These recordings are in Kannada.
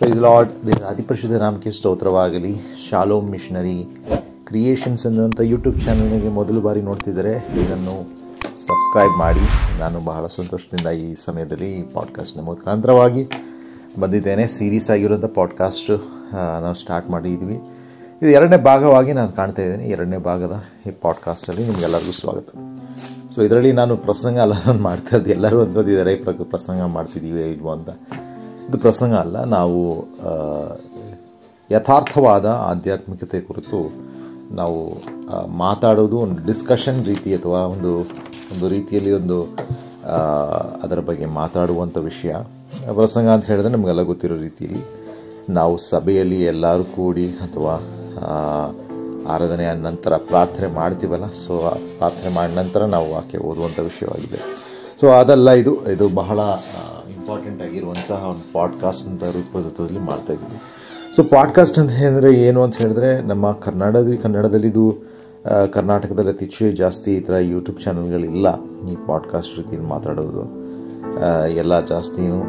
Price lord. ದೇವರ ಅತಿ ಪರಿಶುದ್ಧ ನಾಮಕ್ಕೆ ಸ್ತೋತ್ರವಾಗಲಿ. ಶಾಲೋಮ್ ಮಿಷನರಿ ಕ್ರಿಯೇಷನ್ಸ್ ಅನ್ನುವಂಥ ಯೂಟ್ಯೂಬ್ ಚಾನಲ್ಗೆ ಮೊದಲು ಬಾರಿ ನೋಡ್ತಿದ್ದರೆ ಇದನ್ನು ಸಬ್ಸ್ಕ್ರೈಬ್ ಮಾಡಿ. ನಾನು ಬಹಳ ಸಂತೋಷದಿಂದ ಈ ಸಮಯದಲ್ಲಿ ಪಾಡ್ಕಾಸ್ಟ್ನ ಮುಖಾಂತರವಾಗಿ ಬಂದಿದ್ದೇನೆ. ಸೀರೀಸ್ ಆಗಿರುವಂಥ ಪಾಡ್ಕಾಸ್ಟ್ ನಾವು ಸ್ಟಾರ್ಟ್ ಮಾಡಿದ್ವಿ. ಇದು ಎರಡನೇ ಭಾಗವಾಗಿ ನಾನು ಕಾಣ್ತಾ ಇದ್ದೀನಿ. ಎರಡನೇ ಭಾಗದ ಈ ಪಾಡ್ಕಾಸ್ಟಲ್ಲಿ ನಿಮಗೆಲ್ಲರಿಗೂ ಸ್ವಾಗತ. ಸೊ ಇದರಲ್ಲಿ ನಾನು ಪ್ರಸಂಗ ಅಲ್ಲ ನಾನು ಮಾಡ್ತಾ ಇದ್ದೆ. ಎಲ್ಲರೂ ಅಂದ್ಕೊಂಡಿದ್ದಾರೆ ಪ್ರಸಂಗ ಮಾಡ್ತಿದ್ದೀವಿ ಇಲ್ವೋ ಅಂತ. ಇದು ಪ್ರಸಂಗ ಅಲ್ಲ, ನಾವು ಯಥಾರ್ಥವಾದ ಆಧ್ಯಾತ್ಮಿಕತೆ ಕುರಿತು ನಾವು ಮಾತಾಡೋದು ಒಂದು ಡಿಸ್ಕಷನ್ ರೀತಿ ಅಥವಾ ಒಂದು ರೀತಿಯಲ್ಲಿ ಅದರ ಬಗ್ಗೆ ಮಾತಾಡುವಂಥ ವಿಷಯ. ಪ್ರಸಂಗ ಅಂತ ಹೇಳಿದ್ರೆ ನಮಗೆಲ್ಲ ಗೊತ್ತಿರೋ ರೀತಿಯಲ್ಲಿ ನಾವು ಸಭೆಯಲ್ಲಿ ಎಲ್ಲರೂ ಕೂಡಿ ಅಥವಾ ಆರಾಧನೆಯ ನಂತರ ಪ್ರಾರ್ಥನೆ ಮಾಡ್ತೀವಲ್ಲ, ಸೊ ಪ್ರಾರ್ಥನೆ ಮಾಡಿದ ನಂತರ ನಾವು ವಾಕ್ಯ ಓದುವಂಥ ವಿಷಯವಾಗಿದೆ. ಸೊ ಅದಲ್ಲ, ಇದು ಬಹಳ ಇಂಪಾರ್ಟೆಂಟ್ ಆಗಿರುವಂತಹ ಒಂದು ಪಾಡ್ಕಾಸ್ಟ್ ಅಂತ ರೂಪದಲ್ಲಿ ಮಾಡ್ತಾಯಿದ್ದೀವಿ. ಸೊ ಪಾಡ್ಕಾಸ್ಟ್ ಅಂತ ಹೇಳಿದ್ರೆ ಏನು ಅಂತ ಹೇಳಿದ್ರೆ, ನಮ್ಮ ಕನ್ನಡದಲ್ಲಿ ಇದು ಕರ್ನಾಟಕದಲ್ಲಿ ಅತಿ ಜಾಸ್ತಿ ಈ ಥರ ಯೂಟ್ಯೂಬ್ ಚಾನಲ್ಗಳಿಲ್ಲ ಈ ಪಾಡ್ಕಾಸ್ಟ್ ರೀತಿಯಲ್ಲಿ ಮಾತಾಡೋದು. ಎಲ್ಲ ಜಾಸ್ತಿನೂ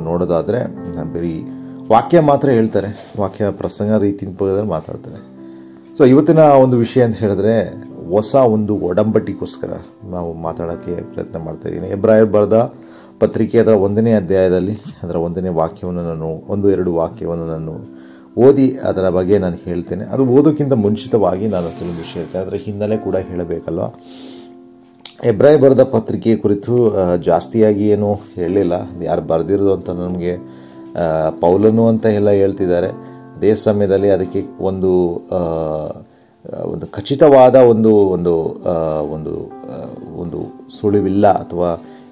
ನೋಡೋದಾದರೆ ಬರೀ ವಾಕ್ಯ ಮಾತ್ರ ಹೇಳ್ತಾರೆ, ವಾಕ್ಯ ಪ್ರಸಂಗ ರೀತಿಯಲ್ಲಿ ಮಾತಾಡ್ತಾರೆ. ಸೊ ಇವತ್ತಿನ ಒಂದು ವಿಷಯ ಅಂತ ಹೇಳಿದ್ರೆ, ಹೊಸ ಒಂದು ಒಡಂಬಡಿಗೋಸ್ಕರ ನಾವು ಮಾತಾಡೋಕ್ಕೆ ಪ್ರಯತ್ನ ಮಾಡ್ತಾಯಿದ್ದೀನಿ. ಎಬ್ರಾಯರ್ ಬರೆದ ಪತ್ರಿಕೆ ಅದರ 1ನೇ ಅಧ್ಯಾಯದಲ್ಲಿ ಅದರ 1ನೇ ವಾಕ್ಯವನ್ನು ನಾನು 1-2 ವಾಕ್ಯವನ್ನು ನಾನು ಓದಿ ಅದರ ಬಗ್ಗೆ ನಾನು ಹೇಳ್ತೇನೆ. ಅದು ಓದೋಕ್ಕಿಂತ ಮುಂಚಿತವಾಗಿ ನಾನು ಕೆಲವು ವಿಷಯ ಹೇಳ್ತೇನೆ, ಅದರ ಹಿನ್ನೆಲೆ ಕೂಡ ಹೇಳಬೇಕಲ್ವ. ಎಬ್ರಾಯರ್ ಬರೆದ ಪತ್ರಿಕೆ ಕುರಿತು ಜಾಸ್ತಿಯಾಗಿ ಏನು ಹೇಳಲಿಲ್ಲ. ಯಾರು ಬರೆದಿರೋದು ಅಂತ ನಮಗೆ ಪೌಲನು ಅಂತ ಎಲ್ಲ ಹೇಳ್ತಿದ್ದಾರೆ. ಅದೇ ಸಮಯದಲ್ಲಿ ಅದಕ್ಕೆ ಒಂದು ಖಚಿತವಾದ ಒಂದು ಸುಳಿವಿಲ್ಲ ಅಥವಾ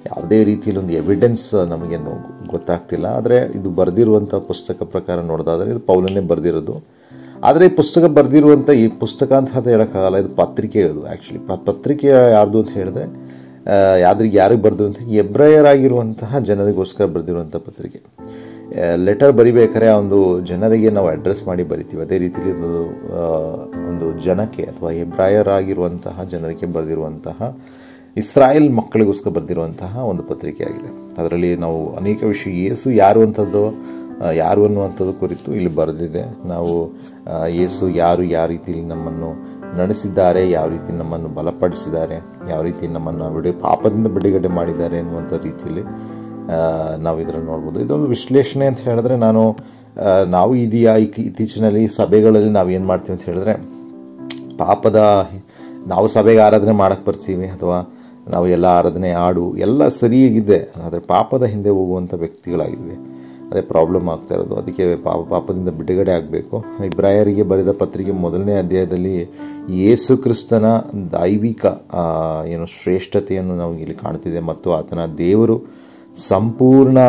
ಯಾವುದೇ ರೀತಿಯಲ್ಲಿ ಒಂದು ಎವಿಡೆನ್ಸ್ ನಮಗೇನು ಗೊತ್ತಾಗ್ತಿಲ್ಲ. ಆದರೆ ಇದು ಬರೆದಿರುವಂಥ ಪುಸ್ತಕ ಪ್ರಕಾರ ನೋಡೋದಾದರೆ ಇದು ಪೌಲನೇ ಬರೆದಿರೋದು. ಆದರೆ ಈ ಪುಸ್ತಕ ಬರೆದಿರುವಂಥ ಈ ಪುಸ್ತಕ ಅಂತ ಹೇಳೋಕ್ಕಾಗಲ್ಲ, ಇದು ಪತ್ರಿಕೆ. ಇದು ಆ್ಯಕ್ಚುಲಿ ಪತ್ರಿಕೆ ಯಾರ್ದು ಅಂತ ಹೇಳಿದ್ರೆ ಯಾರಿಗೆ ಬರೆದು ಅಂತ ಎಬ್ರಾಯರಾಗಿರುವಂತಹ ಜನರಿಗೋಸ್ಕರ ಬರೆದಿರುವಂಥ ಪತ್ರಿಕೆ. ಲೆಟರ್ ಬರಿಬೇಕಾದ್ರೆ ಒಂದು ಜನರಿಗೆ ನಾವು ಅಡ್ರೆಸ್ ಮಾಡಿ ಬರಿತೀವಿ, ಅದೇ ರೀತಿಯಲ್ಲಿ ಒಂದು ಜನಕ್ಕೆ ಅಥವಾ ಎಬ್ರಾಯರಾಗಿರುವಂತಹ ಜನರಿಗೆ ಬರೆದಿರುವಂತಹ ಇಸ್ರಾಯೇಲ್ ಮಕ್ಕಳಿಗೋಸ್ಕರ ಬರೆದಿರುವಂತಹ ಒಂದು ಪತ್ರಿಕೆ ಆಗಿದೆ. ಅದರಲ್ಲಿ ನಾವು ಅನೇಕ ವಿಷಯ, ಯೇಸು ಯಾರು ಅನ್ನುವಂಥದ್ದು ಕುರಿತು ಇಲ್ಲಿ ಬರೆದಿದೆ. ನಾವು ಯೇಸು ಯಾರು, ಯಾವ ರೀತಿಯಲ್ಲಿ ನಮ್ಮನ್ನು ನಡೆಸಿದ್ದಾರೆ, ಯಾವ ರೀತಿ ನಮ್ಮನ್ನು ಬಲಪಡಿಸಿದ್ದಾರೆ, ಯಾವ ರೀತಿ ನಮ್ಮನ್ನು ಪಾಪದಿಂದ ಬಿಡುಗಡೆ ಮಾಡಿದ್ದಾರೆ ಎನ್ನುವಂಥ ರೀತಿಯಲ್ಲಿ ನಾವು ಇದನ್ನು ನೋಡ್ಬೋದು. ಇದೊಂದು ವಿಶ್ಲೇಷಣೆ ಅಂತ ಹೇಳಿದ್ರೆ, ನಾವು ಇತ್ತೀಚಿನಲ್ಲಿ ಸಭೆಗಳಲ್ಲಿ ನಾವು ಏನು ಮಾಡ್ತೀವಿ ಅಂತ ಹೇಳಿದ್ರೆ, ನಾವು ಸಭೆಗೆ ಆರಾಧನೆ ಮಾಡೋಕ್ಕೆ ಬರ್ತೀವಿ ಅಥವಾ ನಾವು ಎಲ್ಲ ಆರಾಧನೆ ಎಲ್ಲ ಸರಿಯಾಗಿದೆ, ಆದರೆ ಪಾಪದ ಹಿಂದೆ ಹೋಗುವಂಥ ವ್ಯಕ್ತಿಗಳಾಗಿವೆ. ಅದೇ ಪ್ರಾಬ್ಲಮ್ ಆಗ್ತಾ ಇರೋದು. ಅದಕ್ಕೆ ಪಾಪದಿಂದ ಬಿಡುಗಡೆ ಆಗಬೇಕು. ಇಬ್ರಾಯರಿಗೆ ಬರೆದ ಪತ್ರಿಕೆ 1ನೇ ಅಧ್ಯಾಯದಲ್ಲಿ ಯೇಸು ಕ್ರಿಸ್ತನ ದೈವಿಕ ಶ್ರೇಷ್ಠತೆಯನ್ನು ನಾವು ಇಲ್ಲಿ ಕಾಣ್ತಿದೆ ಮತ್ತು ಆತನ ದೇವರು ಸಂಪೂರ್ಣ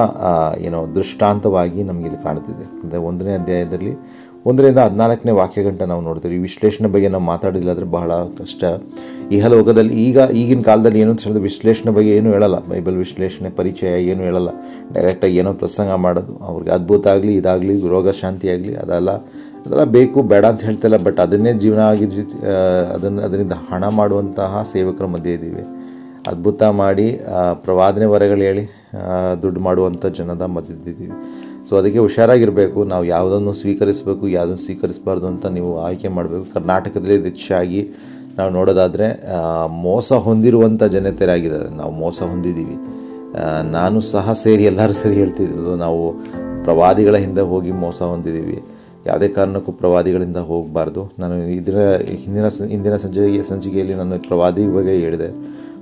ದೃಷ್ಟಾಂತವಾಗಿ ನಮಗೆ ಇಲ್ಲಿ ಕಾಣ್ತಿದೆ. ಅಂದರೆ 1ನೇ ಅಧ್ಯಾಯದಲ್ಲಿ 1ರಿಂದ 14ನೇ ವಾಕ್ಯ ಗಂಟ ನಾವು ನೋಡ್ತೀವಿ. ಈ ವಿಶ್ಲೇಷಣೆ ಬಗ್ಗೆ ನಾವು ಮಾತಾಡಿಲ್ಲ ಆದರೆ ಬಹಳ ಕಷ್ಟ. ಇಹಲೋಕದಲ್ಲಿ ಈಗಿನ ಕಾಲದಲ್ಲಿ ಏನು ಅಂತ ಹೇಳಿದ್ರೆ ವಿಶ್ಲೇಷಣೆ ಬಗ್ಗೆ ಏನು ಹೇಳಲ್ಲ. ಬೈಬಲ್ ವಿಶ್ಲೇಷಣೆ ಪರಿಚಯ ಏನು ಹೇಳಲ್ಲ. ಡೈರೆಕ್ಟಾಗಿ ಏನೋ ಪ್ರಸಂಗ ಮಾಡೋದು, ಅವ್ರಿಗೆ ಅದ್ಭುತ ಆಗಲಿ, ಇದಾಗಲಿ, ರೋಗ ಶಾಂತಿ ಆಗಲಿ, ಅದೆಲ್ಲ ಬೇಕು ಬೇಡ ಅಂತ ಹೇಳ್ತಿಲ್ಲ. ಬಟ್ ಅದನ್ನೇ ಜೀವನ ಆಗಿ ಅದರಿಂದ ಹಣ ಮಾಡುವಂತಹ ಸೇವಕರ ಮಧ್ಯೆ ಇದ್ದೀವಿ. ಅದ್ಭುತ ಮಾಡಿ ಪ್ರವಾದನೆ ವರಗಳು ಹೇಳಿ ದುಡ್ಡು ಮಾಡುವಂಥ ಜನದ ಮಧ್ಯದಿದ್ದೀವಿ. ಸೊ ಅದಕ್ಕೆ ಹುಷಾರಾಗಿರಬೇಕು. ನಾವು ಯಾವುದನ್ನು ಸ್ವೀಕರಿಸಬೇಕು, ಯಾವುದನ್ನು ಸ್ವೀಕರಿಸಬಾರ್ದು ಅಂತ ನೀವು ಆಯ್ಕೆ ಮಾಡಬೇಕು. ಕರ್ನಾಟಕದಲ್ಲಿ ಹೆಚ್ಚಾಗಿ ನಾವು ನೋಡೋದಾದರೆ ಮೋಸ ಹೊಂದಿರುವಂಥ ಜನತೆಯಾಗಿದ್ದಾರೆ. ನಾವು ಮೋಸ ಹೊಂದಿದ್ದೀವಿ. ನಾನು ಸಹ ಎಲ್ಲರೂ ಸೇರಿ ಹೇಳ್ತಿದ್ರು, ನಾವು ಪ್ರವಾದಿಗಳ ಹಿಂದೆ ಹೋಗಿ ಮೋಸ ಹೊಂದಿದ್ದೀವಿ. ಯಾವುದೇ ಕಾರಣಕ್ಕೂ ಪ್ರವಾದಿಗಳಿಂದ ಹೋಗಬಾರ್ದು. ನಾನು ಹಿಂದಿನ ಸಂಚಿಕೆಯಲ್ಲಿ ನಾನು ಪ್ರವಾದಿ ಬಗ್ಗೆ ಹೇಳಿದೆ,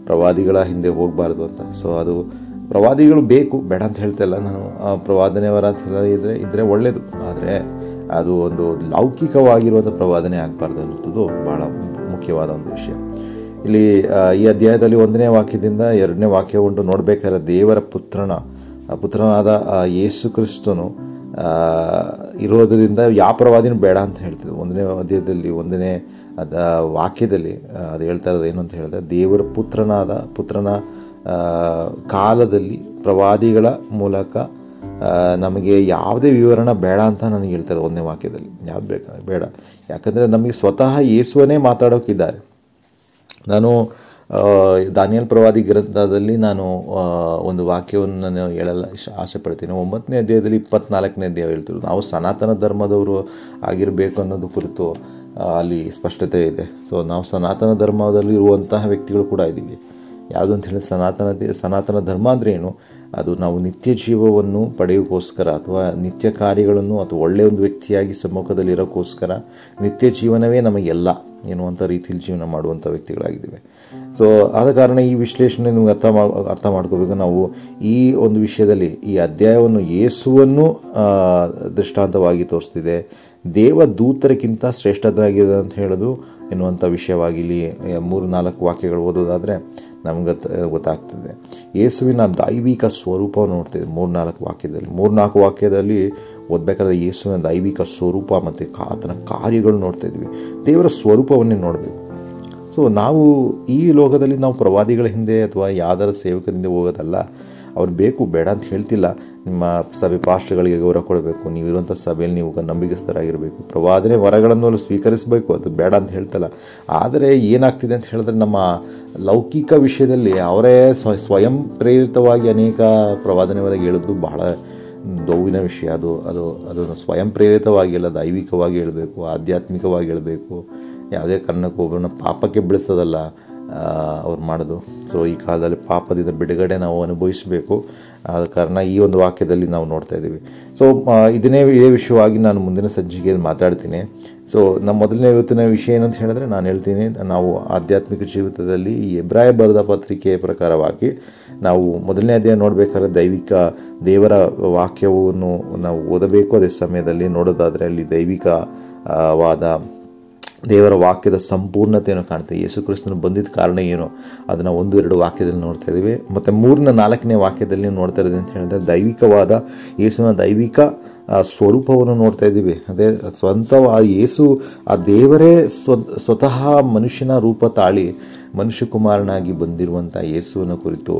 ಪ್ರವಾದಿಗಳ ಹಿಂದೆ ಹೋಗಬಾರ್ದು ಅಂತ. ಸೊ ಅದು ಪ್ರವಾದಿಗಳು ಬೇಕು ಬೇಡ ಅಂತ ಹೇಳ್ತಾಯಿಲ್ಲ ನಾನು. ಪ್ರವಾದನೆಯವರ ಅಂತ ಇದ್ದರೆ ಒಳ್ಳೆಯದು, ಆದರೆ ಅದು ಒಂದು ಲೌಕಿಕವಾಗಿರುವಂಥ ಪ್ರವಾದನೆ ಆಗಬಾರ್ದು ಅನ್ನೋದು ಬಹಳ ಮುಖ್ಯವಾದ ಒಂದು ವಿಷಯ. ಇಲ್ಲಿ ಈ ಅಧ್ಯಾಯದಲ್ಲಿ 1ನೇ ವಾಕ್ಯದಿಂದ 2ನೇ ವಾಕ್ಯ ಉಂಟು ನೋಡಬೇಕಾದ್ರೆ, ದೇವರ ಪುತ್ರನಾದ ಯೇಸು ಕ್ರಿಸ್ತನು ಇರೋದರಿಂದ ಯಾವ ಪ್ರವಾದಿನೂ ಬೇಡ ಅಂತ ಹೇಳ್ತಿದ್ದೆ. 1ನೇ ಅಧ್ಯಾಯದಲ್ಲಿ 1ನೇ ವಾಕ್ಯದಲ್ಲಿ ಅದು ಹೇಳ್ತಾ ಇರೋದು ಏನು ಅಂತ ಹೇಳಿದ್ರೆ, ದೇವರ ಪುತ್ರನ ಕಾಲದಲ್ಲಿ ಪ್ರವಾದಿಗಳ ಮೂಲಕ ನಮಗೆ ಯಾವುದೇ ವಿವರಣೆ ಬೇಡ ಅಂತ ನನಗೆ ಹೇಳ್ತಾರೆ 1ನೇ ವಾಕ್ಯದಲ್ಲಿ. ಯಾವ್ದು ಬೇಡ, ಯಾಕಂದರೆ ನಮಗೆ ಸ್ವತಃ ಯೇಸುವನ್ನೇ ಮಾತಾಡೋಕ್ಕಿದ್ದಾರೆ. ನಾನು ದಾನಿಯೇಲ್ ಪ್ರವಾದಿ ಗ್ರಂಥದಲ್ಲಿ ನಾನು ಒಂದು ವಾಕ್ಯವನ್ನು ನಾನು ಹೇಳಲು ಆಸೆ ಪಡ್ತೀನಿ. 9ನೇ ಅಧ್ಯಾಯದಲ್ಲಿ 24ನೇ ಅಧ್ಯಾಯ ಹೇಳ್ತಿರೋದು, ನಾವು ಸನಾತನ ಧರ್ಮದವರು ಆಗಿರಬೇಕು ಅನ್ನೋದು ಕುರಿತು ಅಲ್ಲಿ ಸ್ಪಷ್ಟತೆ ಇದೆ. ಸೊ ನಾವು ಸನಾತನ ಧರ್ಮದಲ್ಲಿ ಇರುವಂತಹ ವ್ಯಕ್ತಿಗಳು ಕೂಡ ಇದ್ದೀವಿ. ಯಾವುದು ಅಂತ ಹೇಳಿದ್ರೆ ಸನಾತನ ಧರ್ಮ ಅಂದರೆ ಏನು? ಅದು ನಾವು ನಿತ್ಯ ಜೀವವನ್ನು ಪಡೆಯೋಕ್ಕೋಸ್ಕರ ಅಥವಾ ನಿತ್ಯ ಕಾರ್ಯಗಳನ್ನು ಅಥವಾ ಒಳ್ಳೆಯ ಒಂದು ವ್ಯಕ್ತಿಯಾಗಿ ಸಮ್ಮುಖದಲ್ಲಿ ಇರೋಕ್ಕೋಸ್ಕರ ನಿತ್ಯ ಜೀವನವೇ ನಮಗೆಲ್ಲ ಎನ್ನುವಂಥ ರೀತಿಯಲ್ಲಿ ಜೀವನ ಮಾಡುವಂಥ ವ್ಯಕ್ತಿಗಳಾಗಿದ್ದೇವೆ. ಸೊ ಆದ ಕಾರಣ ಈ ವಿಶ್ಲೇಷಣೆ ನಿಮ್ಗೆ ಅರ್ಥ ಮಾಡ್ಕೋಬೇಕು. ನಾವು ಈ ಒಂದು ವಿಷಯದಲ್ಲಿ ಈ ಅಧ್ಯಾಯವನ್ನು ಯೇಸುವನ್ನು ದೃಷ್ಟಾಂತವಾಗಿ ತೋರಿಸ್ತಿದೆ. ದೇವದೂತರಿಗಿಂತ ಶ್ರೇಷ್ಠದಾಗಿದೆ ಅಂತ ಹೇಳೋದು ಎನ್ನುವಂಥ ವಿಷಯವಾಗಿ ಇಲ್ಲಿ 3-4 ವಾಕ್ಯಗಳು ಓದೋದಾದರೆ ನಮ್ಗೆ ಗೊತ್ತಾಗ್ತದೆ. ಯೇಸುವಿನ ದೈವಿಕ ಸ್ವರೂಪವನ್ನು ನೋಡ್ತಿದ್ದೆ 3-4 ವಾಕ್ಯದಲ್ಲಿ ಓದಬೇಕಾದ್ರೆ ಯೇಸುವಿನ ದೈವಿಕ ಸ್ವರೂಪ ಮತ್ತು ಆತನ ಕಾರ್ಯಗಳು ನೋಡ್ತಾ ಇದ್ವಿ. ದೇವರ ಸ್ವರೂಪವನ್ನೇ ನೋಡಬೇಕು. ಸೊ ನಾವು ಈ ಲೋಕದಲ್ಲಿ ನಾವು ಪ್ರವಾದಿಗಳ ಹಿಂದೆ ಅಥವಾ ಯಾವ್ದಾರ ಸೇವಕರ ಹಿಂದೆ ಹೋಗೋದಲ್ಲ. ಅವ್ರು ಬೇಕು ಬೇಡ ಅಂತ ಹೇಳ್ತಿಲ್ಲ. ನಿಮ್ಮ ಸಭೆ ಪಾಸ್ಟರ್ಗಳಿಗೆ ಗೌರವ ಕೊಡಬೇಕು, ನೀವಿರುವಂಥ ಸಭೆಯಲ್ಲಿ ನೀವು ನಂಬಿಗಸ್ಥರಾಗಿರಬೇಕು, ಪ್ರವಾದನೆ ವರಗಳನ್ನು ಸ್ವೀಕರಿಸಬೇಕು, ಅದು ಬೇಡ ಅಂತ ಹೇಳ್ತಲ್ಲ. ಆದರೆ ಏನಾಗ್ತಿದೆ ಅಂತ ಹೇಳಿದ್ರೆ ನಮ್ಮ ಲೌಕಿಕ ವಿಷಯದಲ್ಲಿ ಅವರೇ ಸ್ವಯಂ ಪ್ರೇರಿತವಾಗಿ ಅನೇಕ ಪ್ರವಾದನೆ ವರೆಗೆ ಹೇಳೋದು ಬಹಳ ನೋವಿನ ವಿಷಯ. ಅದನ್ನು ಸ್ವಯಂ ಪ್ರೇರಿತವಾಗಿ ಅಲ್ಲ, ದೈವಿಕವಾಗಿ ಹೇಳಬೇಕು, ಆಧ್ಯಾತ್ಮಿಕವಾಗಿ ಹೇಳಬೇಕು. ಯಾವುದೇ ಕಾರಣಕ್ಕೂ ಒಬ್ಬರನ್ನ ಪಾಪಕ್ಕೆ ಬೆಳೆಸೋದಲ್ಲ ಅವ್ರು ಮಾಡೋದು. ಸೊ ಈ ಕಾಲದಲ್ಲಿ ಪಾಪದಿಂದ ಬಿಡುಗಡೆ ನಾವು ಅನುಭವಿಸಬೇಕು. ಆದ ಕಾರಣ ಈ ಒಂದು ವಾಕ್ಯದಲ್ಲಿ ನಾವು ನೋಡ್ತಾ ಇದ್ದೀವಿ. ಸೊ ಇದೇ ವಿಷಯವಾಗಿ ನಾನು ಮುಂದಿನ ಸಂಚಿಕೆಯಲ್ಲಿ ಮಾತಾಡ್ತೀನಿ. ಸೊ ನಮ್ಮ ಮೊದಲನೇ ಇವತ್ತಿನ ವಿಷಯ ಏನಂತ ಹೇಳಿದ್ರೆ ನಾನು ಹೇಳ್ತೀನಿ, ನಾವು ಆಧ್ಯಾತ್ಮಿಕ ಜೀವಿತದಲ್ಲಿ ಈ ಹೆಬ್ರಾಯ ಬರೆದ ಪತ್ರಿಕೆಯ ಪ್ರಕಾರವಾಗಿ ನಾವು ಮೊದಲನೇ ಅಧ್ಯಾಯ ನೋಡಬೇಕಾದ್ರೆ ದೇವರ ವಾಕ್ಯವನ್ನು ನಾವು ಓದಬೇಕು. ಅದೇ ಸಮಯದಲ್ಲಿ ನೋಡೋದಾದರೆ ಅಲ್ಲಿ ದೈವಿಕವಾದ ದೇವರ ವಾಕ್ಯದ ಸಂಪೂರ್ಣತೆಯನ್ನು ಕಾಣ್ತೇವೆ. ಯೇಸು ಕ್ರಿಸ್ತನು ಬಂದಿದ್ದ ಕಾರಣ ಏನು ಅದನ್ನು 1-2 ವಾಕ್ಯದಲ್ಲಿ ನೋಡ್ತಾ ಇದ್ದೀವಿ. ಮತ್ತು 3-4ನೇ ವಾಕ್ಯದಲ್ಲಿ ನೋಡ್ತಾ ಇರೋದು ಅಂತ ಹೇಳಿದ್ರೆ ದೈವಿಕವಾದ ಯೇಸುವಿನ ದೈವಿಕ ಸ್ವರೂಪವನ್ನು ನೋಡ್ತಾ ಇದ್ದೀವಿ. ಅದೇ ಯೇಸು ಆ ದೇವರೇ ಸ್ವತಃ ಮನುಷ್ಯನ ರೂಪ ತಾಳಿ ಮನುಷ್ಯ ಕುಮಾರನಾಗಿ ಬಂದಿರುವಂಥ ಯೇಸುವಿನ ಕುರಿತು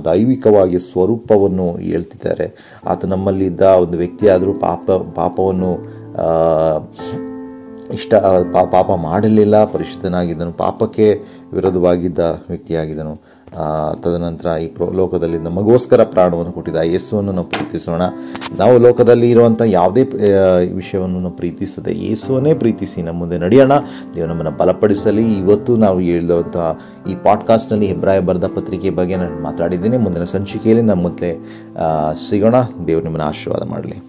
ದೈವಿಕವಾಗಿ ಸ್ವರೂಪವನ್ನು ಹೇಳ್ತಿದ್ದಾರೆ. ಆತ ನಮ್ಮಲ್ಲಿದ್ದ ಒಂದು ವ್ಯಕ್ತಿಯಾದರೂ ಪಾಪವನ್ನು ಪಾಪ ಮಾಡಲಿಲ್ಲ, ಪರಿಶುದ್ಧನಾಗಿದ್ದನು, ಪಾಪಕ್ಕೆ ವಿರೋಧವಾಗಿದ್ದ ವ್ಯಕ್ತಿಯಾಗಿದ್ದನು. ತದನಂತರ ಈ ಲೋಕದಲ್ಲಿ ನಮಗೋಸ್ಕರ ಪ್ರಾಣವನ್ನು ಕೊಟ್ಟಿದ್ದ ಯೇಸುವನ್ನು ನಾವು ಪ್ರೀತಿಸೋಣ. ನಾವು ಲೋಕದಲ್ಲಿ ಇರುವಂಥ ಯಾವುದೇ ವಿಷಯವನ್ನು ನಾವು ಪ್ರೀತಿಸದೆ ಯೇಸುವನ್ನೇ ಪ್ರೀತಿಸಿ ನಮ್ಮ ಮುಂದೆ ನಡೆಯೋಣ. ದೇವರು ನಮ್ಮನ್ನು ಬಲಪಡಿಸಲಿ. ಇವತ್ತು ನಾವು ಹೇಳಿದಂಥ ಈ ಪಾಡ್ಕಾಸ್ಟ್ನಲ್ಲಿ ಹೆಬ್ರಾಯ ಬರೆದ ಪತ್ರಿಕೆ ಬಗ್ಗೆ ನಾನು ಮಾತಾಡಿದ್ದೀನಿ. ಮುಂದಿನ ಸಂಚಿಕೆಯಲ್ಲಿ ನಮ್ಮ ಮೊದಲೇ ಸಿಗೋಣ. ದೇವರು ನಿಮ್ಮನ್ನು ಆಶೀರ್ವಾದ ಮಾಡಲಿ.